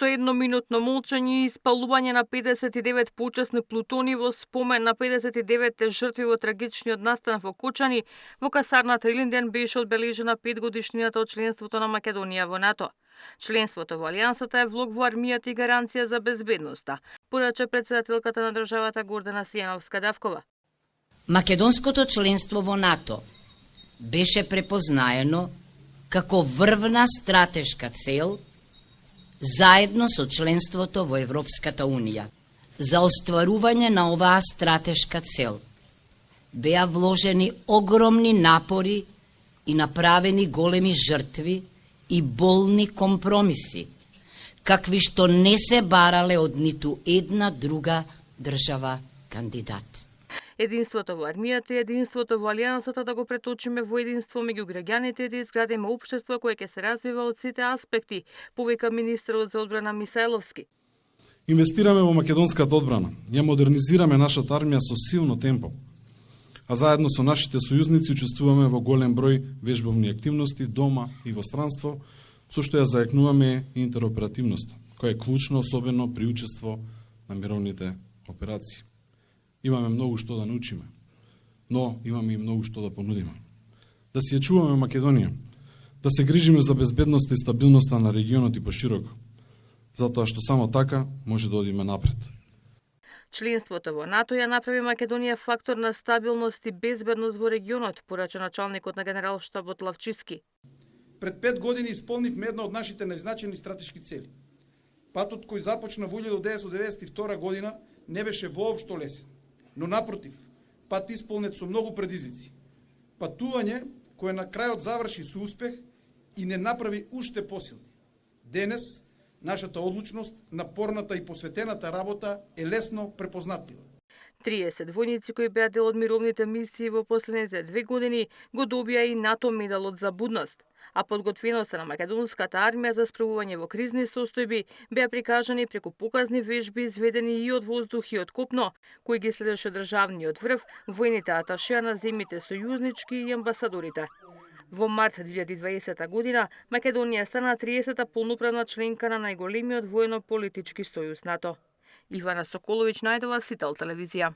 со едноминутно молчање и испалување на 59 почесни плутони во спомен на 59 жртви во трагичниот настан во Кочани, во касарната Илинден беше одбележена 5-годишнината од членството на Македонија во НАТО. Членството во Алијансата е влог во армијата и гаранција за безбедноста, порача председателката на државата Гордана Сијановска-Давкова. Македонското членство во НАТО беше препознаено како врвна стратешка цел заедно со членството во Европската Унија. За остварување на оваа стратешка цел беа вложени огромни напори и направени големи жртви и болни компромиси, какви што не се барале од ниту една друга држава кандидат. Единството во армијата и единството во Алијансата да го преточиме во единство меѓу граѓаните и да изградиме општество кое ќе се развива од сите аспекти, повика министерот за одбрана Мисаиловски. Инвестираме во македонската одбрана, ја модернизираме нашата армија со силно темпо, а заедно со нашите сојузници учествуваме во голем број вежбовни активности дома и во странство, со што ја заекнуваме интероперативност, која е клучно особено при учество на мировните операции. Имаме многу што да научиме, но имаме и многу што да понудиме. Да си ја чуваме Македонија, да се грижиме за безбедноста и стабилноста на регионот и пошироко, затоа што само така може да одиме напред. Членството во НАТО ја направи Македонија фактор на стабилност и безбедност во регионот, порача началникот на генералштабот Лавчиски. Пред 5 години исполнивме една од нашите најзначајни стратешки цели. Патот кој започна во 1992 година не беше воопшто лесен, но напротив, пат исполнет со многу предизвици. Патување кое на крајот заврши со успех и не направи уште посилни. Денес, нашата одлучност, напорната и посветената работа е лесно препознатлива. 30 војници кои беа дел од мировните мисии во последните 2 години го добија и НАТО медалот за будност, а подготвеноста на македонската армија за справување во кризни состојби беа прикажани преку показни вежби изведени и од воздух и од копно, кои ги следеше државниот врв, војните аташеа на земјите сојузнички и амбасадорите. Во март 2020 година Македонија стана 30-та полноправна членка на најголемиот воено-политички сојуз НАТО. Ивана Соколовиќ, Најдова, Сител телевизија.